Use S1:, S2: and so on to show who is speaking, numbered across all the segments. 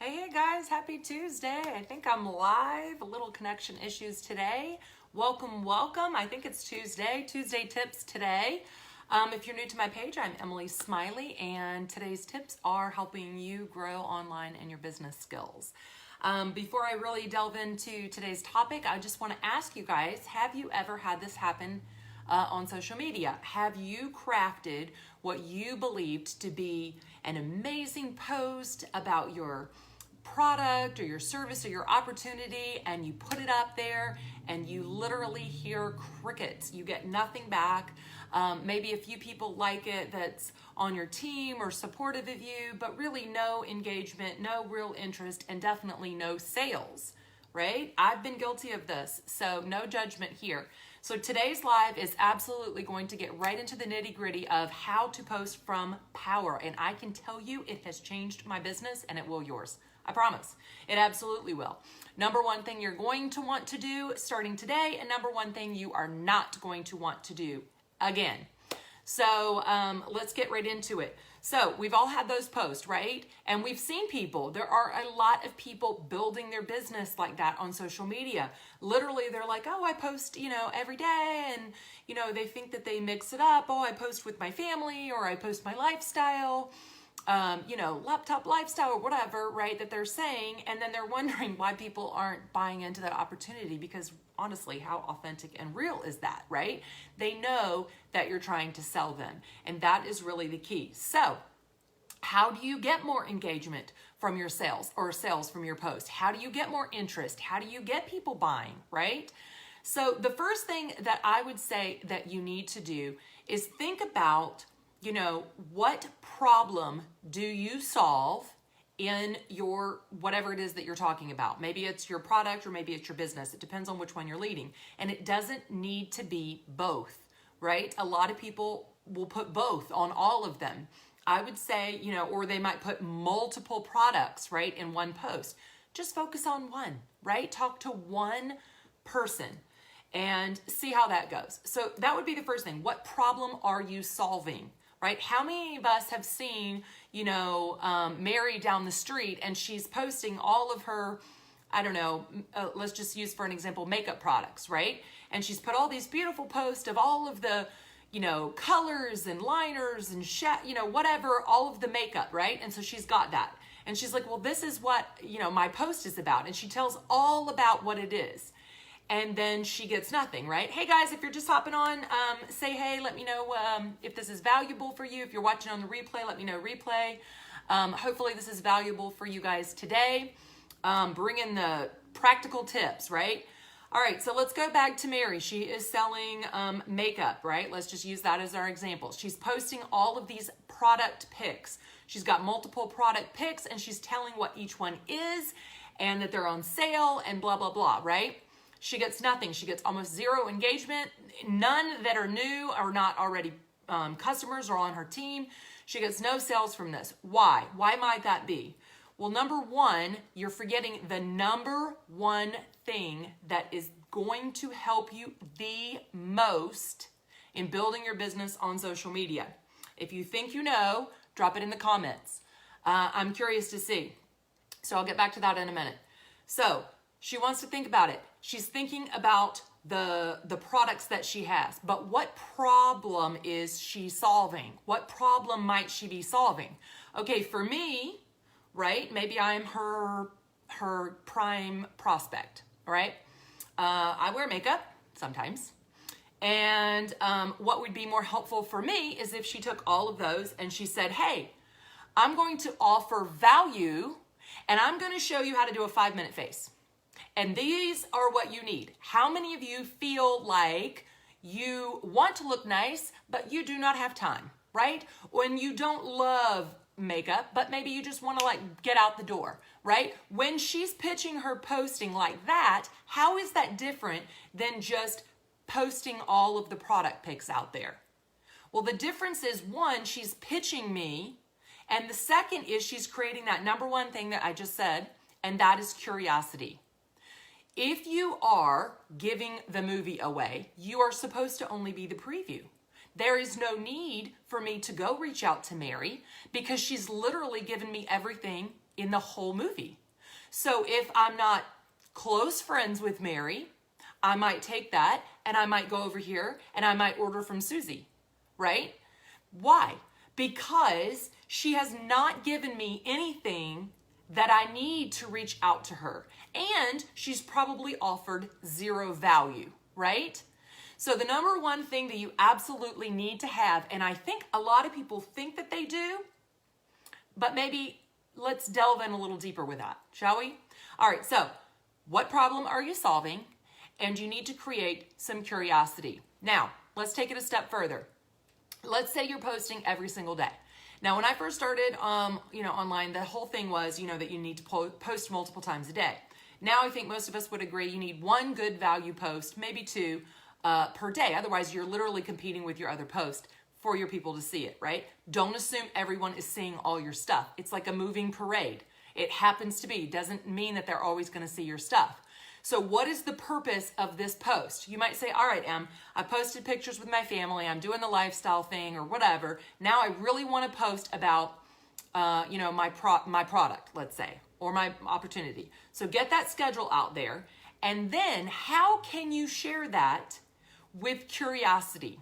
S1: Hey guys, happy Tuesday. I think I'm live. A little connection issues today. Welcome. I think it's Tuesday tips today. If you're new to my page, I'm Emily Smiley, and today's tips are helping you grow online and your business skills. Before I really delve into today's topic, I just want to ask you guys, have you ever had this happen on social media? Have you crafted what you believed to be an amazing post about your product or your service or your opportunity, and you put it up there and you literally hear crickets? You get nothing back. Maybe a few people like it that's on your team or supportive of you, but really no engagement, no real interest, and definitely no sales, right? I've been guilty of this, so no judgment here. So today's live is absolutely going to get right into the nitty-gritty of how to post from power, and I can tell you it has changed my business and it will yours. I promise. It absolutely will. Number one thing you're going to want to do starting today, and number one thing you are not going to want to do again. So let's get right into it. So we've all had those posts, right? And we've seen people. There are a lot of people building their business like that on social media. Literally, they're like, oh, I post, every day. And, they think that they mix it up. Oh, I post with my family, or I post my lifestyle. Laptop lifestyle or whatever, right, that they're saying, and then they're wondering why people aren't buying into that opportunity, because honestly, how authentic and real is that, right? They know that you're trying to sell them, and that is really the key. So how do you get more engagement from your sales, or sales from your post? How do you get more interest? How do you get people buying, right? So the first thing that I would say that you need to do is think about what problem do you solve in your, whatever it is that you're talking about. Maybe it's your product or maybe it's your business. It depends on which one you're leading. And it doesn't need to be both, right? A lot of people will put both on all of them. I would say, or they might put multiple products, right, in one post. Just focus on one, right? Talk to one person and see how that goes. So that would be the first thing. What problem are you solving? Right? How many of us have seen, Mary down the street, and she's posting all of her, let's just use for an example, makeup products, right? And she's put all these beautiful posts of all of the, colors and liners and whatever, all of the makeup, right? And so she's got that. And she's like, well, this is what, my post is about. And she tells all about what it is. And then she gets nothing, right? Hey guys, if you're just hopping on, say hey, let me know if this is valuable for you. If you're watching on the replay, let me know replay. Hopefully this is valuable for you guys today. Bring in the practical tips, right? All right, so let's go back to Mary. She is selling makeup, right? Let's just use that as our example. She's posting all of these product pics. She's got multiple product pics, and she's telling what each one is and that they're on sale and blah, blah, blah, right? She gets nothing. She gets almost zero engagement. None that are new or not already customers or on her team. She gets no sales from this. Why? Why might that be? Well, number one, you're forgetting the number one thing that is going to help you the most in building your business on social media. If you think you know, drop it in the comments. I'm curious to see. So I'll get back to that in a minute. So she wants to think about it. She's thinking about the products that she has, but what problem is she solving? What problem might she be solving? Okay, for me, right, maybe I'm her prime prospect, right? I wear makeup sometimes. And what would be more helpful for me is if she took all of those and she said, hey, I'm going to offer value, and I'm going to show you how to do a 5-minute face. And these are what you need. How many of you feel like you want to look nice, but you do not have time, right? When you don't love makeup, but maybe you just want to get out the door, right? When she's pitching her posting like that, how is that different than just posting all of the product pics out there? Well, the difference is, one, she's pitching me, and the second is she's creating that number one thing that I just said, and that is curiosity. If you are giving the movie away, you are supposed to only be the preview. There is no need for me to go reach out to Mary, because she's literally given me everything in the whole movie. So if I'm not close friends with Mary, I might take that and I might go over here and I might order from Susie, right? Why? Because she has not given me anything that I need to reach out to her. And she's probably offered zero value, right? So the number one thing that you absolutely need to have, and I think a lot of people think that they do, but maybe let's delve in a little deeper with that, shall we? All right, so what problem are you solving? And you need to create some curiosity. Now, let's take it a step further. Let's say you're posting every single day. Now, when I first started, online, the whole thing was, that you need to post multiple times a day. Now, I think most of us would agree you need one good value post, maybe two per day. Otherwise, you're literally competing with your other post for your people to see it, right? Don't assume everyone is seeing all your stuff. It's like a moving parade. It happens to be. Doesn't mean that they're always going to see your stuff. So what is the purpose of this post? You might say, all right, Em, I posted pictures with my family. I'm doing the lifestyle thing or whatever. Now I really want to post about, my product, let's say, or my opportunity. So get that schedule out there. And then how can you share that with curiosity?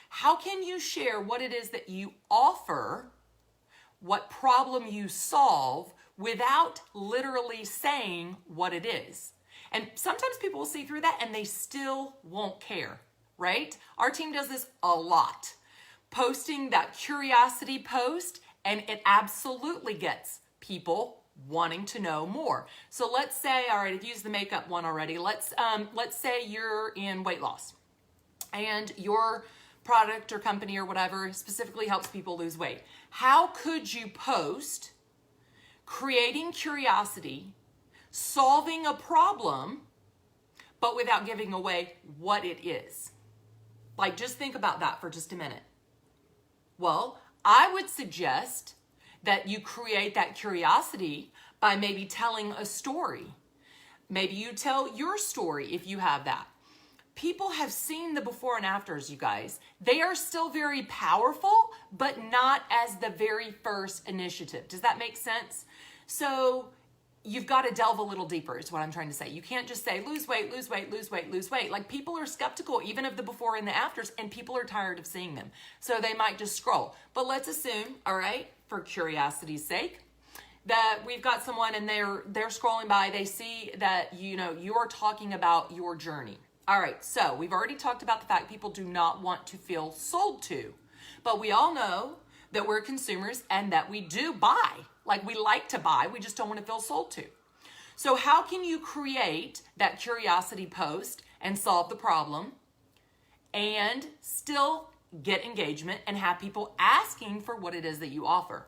S1: How can you share what it is that you offer, what problem you solve, without literally saying what it is? And sometimes people will see through that and they still won't care, right? Our team does this a lot. Posting that curiosity post, and it absolutely gets people wanting to know more. So let's say, all right, I've used the makeup one already. Let's say you're in weight loss and your product or company or whatever specifically helps people lose weight. How could you post creating curiosity, solving a problem, but without giving away what it is? Like, just think about that for just a minute. Well, I would suggest that you create that curiosity by maybe telling a story. Maybe you tell your story if you have that. People have seen the before and afters, you guys. They are still very powerful, but not as the very first initiative. Does that make sense? So you've got to delve a little deeper is what I'm trying to say. You can't just say, lose weight, lose weight, lose weight, lose weight. Like, people are skeptical even of the before and the afters, and people are tired of seeing them. So they might just scroll. But let's assume, all right, for curiosity's sake, that we've got someone and they're scrolling by, they see that, you're talking about your journey. All right, so we've already talked about the fact people do not want to feel sold to, but we all know that we're consumers and that we do buy. Like, we like to buy, we just don't want to feel sold to. So how can you create that curiosity post and solve the problem and still get engagement and have people asking for what it is that you offer?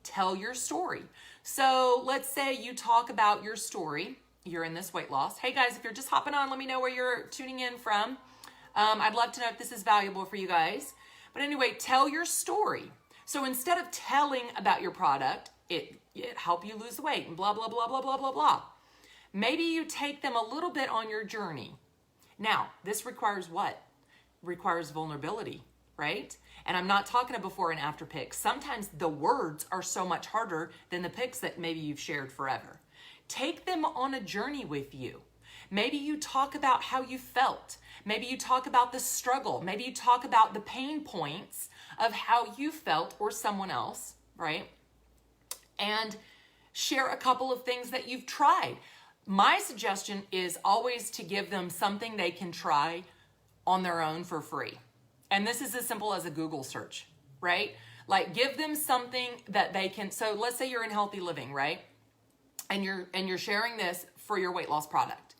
S1: Tell your story. So let's say you talk about your story. You're in this weight loss. Hey guys, if you're just hopping on, let me know where you're tuning in from. I'd love to know if this is valuable for you guys. But anyway, tell your story. So instead of telling about your product, it helped you lose weight and blah, blah, blah, blah, blah, blah, blah. Maybe you take them a little bit on your journey. Now, this requires what? Requires vulnerability, right? And I'm not talking a before and after pics. Sometimes the words are so much harder than the pics that maybe you've shared forever. Take them on a journey with you. Maybe you talk about how you felt. Maybe you talk about the struggle. Maybe you talk about the pain points of how you felt or someone else, right? And share a couple of things that you've tried. My suggestion is always to give them something they can try on their own for free. And this is as simple as a Google search, right? Like, give them something that they can, so let's say you're in healthy living, right? And you're sharing this for your weight loss product.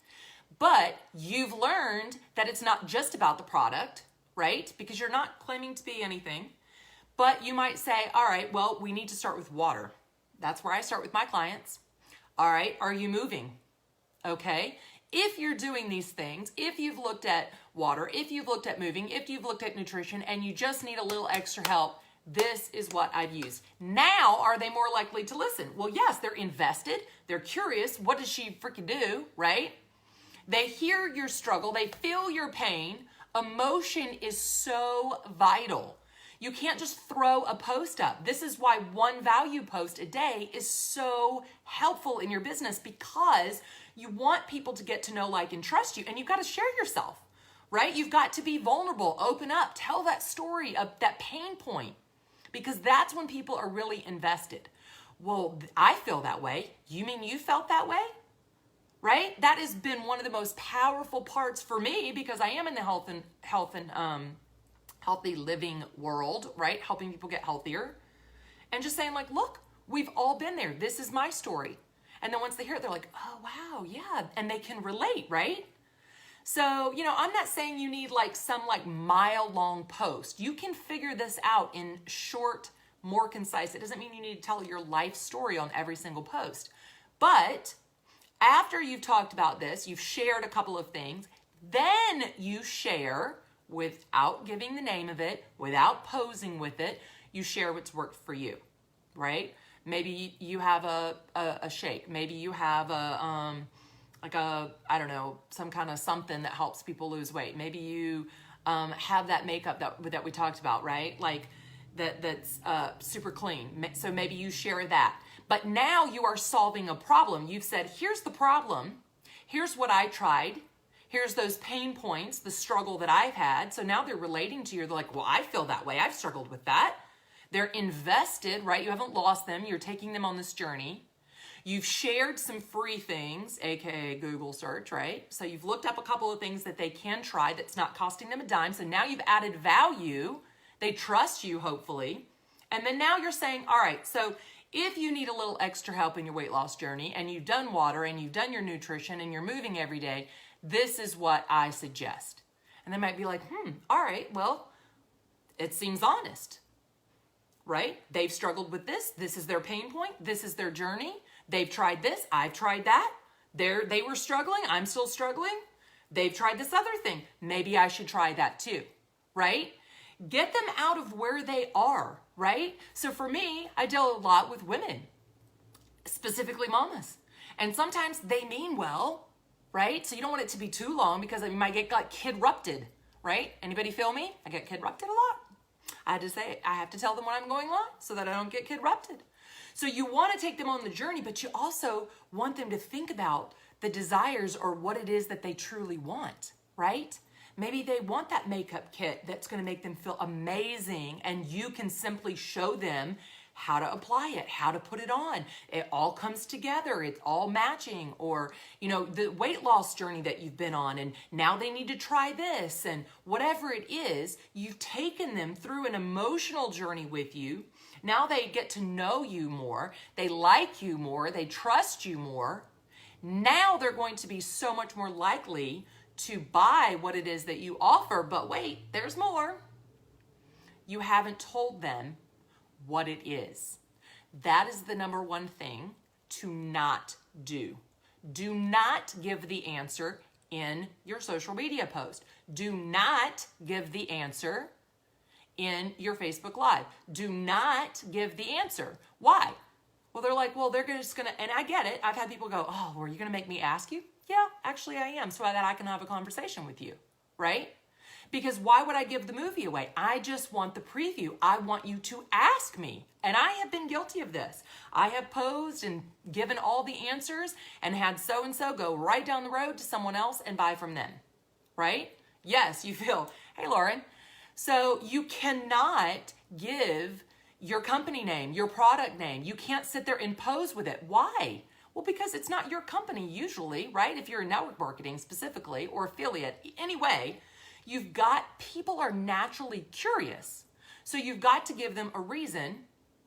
S1: But you've learned that it's not just about the product, right? Because you're not claiming to be anything. But you might say, all right, well, we need to start with water. That's where I start with my clients. All right, are you moving? Okay. If you're doing these things, if you've looked at water, if you've looked at moving, if you've looked at nutrition, and you just need a little extra help, this is what I've used. Now, are they more likely to listen? Well, yes, they're invested. They're curious. What does she freaking do, right? They hear your struggle. They feel your pain. Emotion is so vital. You can't just throw a post up. This is why one value post a day is so helpful in your business, because you want people to get to know, like, and trust you, and you've got to share yourself, right? You've got to be vulnerable, open up, tell that story of that pain point, because that's when people are really invested. Well, I feel that way. You mean you felt that way? Right? That has been one of the most powerful parts for me, because I am in the health and healthy living world, right? Helping people get healthier, and just saying, like, look, we've all been there. This is my story. And then once they hear it, they're like, oh, wow, yeah. And they can relate, right? So, I'm not saying you need like some like mile-long post. You can figure this out in short, more concise. It doesn't mean you need to tell your life story on every single post. But after you've talked about this, you've shared a couple of things, then you share without giving the name of it, without posing with it. You share what's worked for you, right? Maybe you have a shake. Maybe you have some kind of something that helps people lose weight. Maybe you have that makeup that we talked about, right? Like that's super clean. So maybe you share that. But now you are solving a problem. You've said, here's the problem. Here's what I tried. Here's those pain points, the struggle that I've had. So now they're relating to you. They're like, well, I feel that way. I've struggled with that. They're invested, right? You haven't lost them. You're taking them on this journey. You've shared some free things, aka Google search, right? So you've looked up a couple of things that they can try that's not costing them a dime. So now you've added value. They trust you, hopefully. And then now you're saying, all right, so if you need a little extra help in your weight loss journey, and you've done water and you've done your nutrition and you're moving every day, this is what I suggest. And they might be like, all right, well, it seems honest, right? They've struggled with this. This is their pain point. This is their journey. They've tried this. I've tried that. They were struggling. I'm still struggling. They've tried this other thing. Maybe I should try that too, right? Get them out of where they are, right? So for me, I deal a lot with women, specifically mamas. And sometimes they mean well, right? So you don't want it to be too long, because you might get like kid-rupted, right? Anybody feel me? I get kid-rupted a lot. I have to tell them when I'm going on so that I don't get kid-rupted. So you want to take them on the journey, but you also want them to think about the desires or what it is that they truly want, right? Maybe they want that makeup kit that's going to make them feel amazing, and you can simply show them how to apply it, how to put it on. It all comes together. It's all matching. Or, the weight loss journey that you've been on, and now they need to try this, and whatever it is, you've taken them through an emotional journey with you. Now they get to know you more. They like you more. They trust you more. Now they're going to be so much more likely to buy what it is that you offer. But wait, there's more. You haven't told them what it is. That is the number one thing to not do. Do not give the answer in your social media post. Do not give the answer in your Facebook Live. Do not give the answer. Why? Well, they're like, well, they're just gonna, and I get it. I've had people go, oh, were you gonna make me ask you? Yeah, actually I am, so that I can have a conversation with you, right? Because why would I give the movie away? I just want the preview. I want you to ask me. And I have been guilty of this. I have posed and given all the answers and had so-and-so go right down the road to someone else and buy from them, right? Yes, you feel, hey, Lauren. So you cannot give your company name, your product name. You can't sit there and pose with it. Why? Well, because it's not your company usually, right? If you're in network marketing specifically or affiliate, anyway, people are naturally curious. So you've got to give them a reason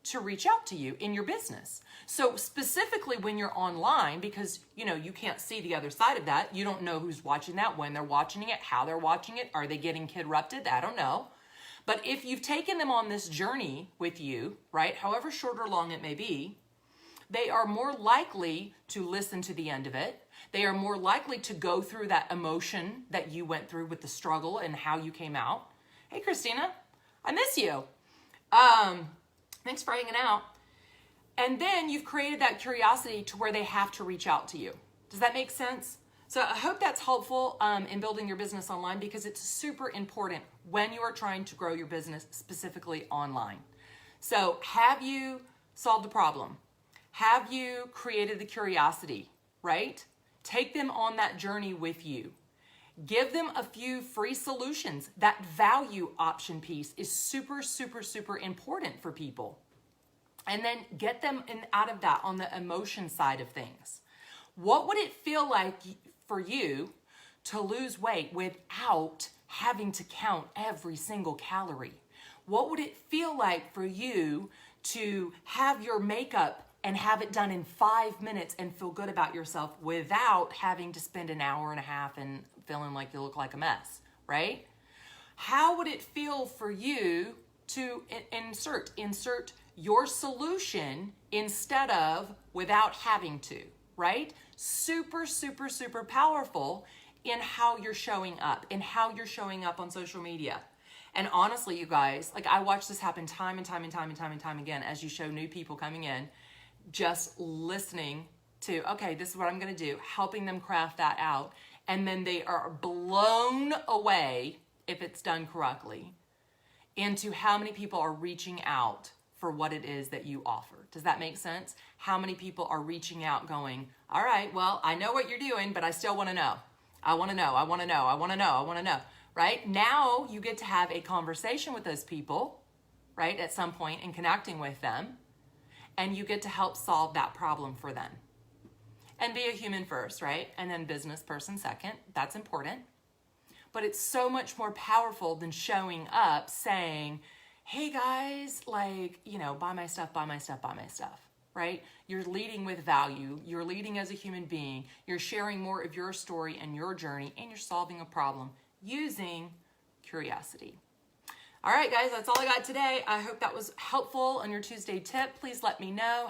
S1: to reach out to you in your business. So specifically when you're online, because you can't see the other side of that. You don't know who's watching that, when they're watching it, how they're watching it. Are they getting kid-rupted? I don't know. But if you've taken them on this journey with you, right, however short or long it may be, they are more likely to listen to the end of it. They are more likely to go through that emotion that you went through with the struggle and how you came out. Hey, Christina, I miss you. Thanks for hanging out. And then you've created that curiosity to where they have to reach out to you. Does that make sense? So I hope that's helpful in building your business online, because it's super important when you are trying to grow your business specifically online. So have you solved the problem? Have you created the curiosity, right? Take them on that journey with you. Give them a few free solutions. That value option piece is super, super, super important for people. And then get them out of that on the emotion side of things. What would it feel like for you to lose weight without having to count every single calorie? What would it feel like for you to have your makeup and have it done in 5 minutes and feel good about yourself without having to spend an hour and a half and feeling like you look like a mess, right? How would it feel for you to insert your solution instead of without having to, right? Super, super, super powerful in how you're showing up, on social media. And honestly, you guys, like, I watch this happen time and time again as you show new people coming in, just listening to, okay, this is what I'm going to do, helping them craft that out. And then they are blown away, if it's done correctly, into how many people are reaching out for what it is that you offer. Does that make sense? How many people are reaching out going, all right, well, I know what you're doing, but I still want to know. I want to know. Right? Now you get to have a conversation with those people, right, at some point, and connecting with them, and you get to help solve that problem for them. And be a human first, right? And then business person second. That's important. But it's so much more powerful than showing up saying, hey guys, like, buy my stuff, right? You're leading with value. You're leading as a human being. You're sharing more of your story and your journey, and you're solving a problem using curiosity. All right, guys, that's all I got today. I hope that was helpful on your Tuesday tip. Please let me know,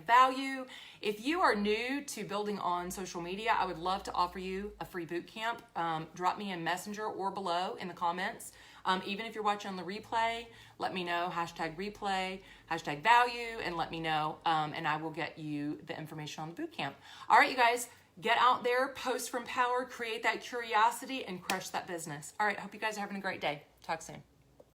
S1: #value. If you are new to building on social media, I would love to offer you a free boot camp. Drop me a messenger or below in the comments. Even if you're watching on the replay, let me know, #replay, #value, and let me know, and I will get you the information on the boot camp. All right, you guys, get out there, post from power, create that curiosity, and crush that business. All right, hope you guys are having a great day. Talk soon.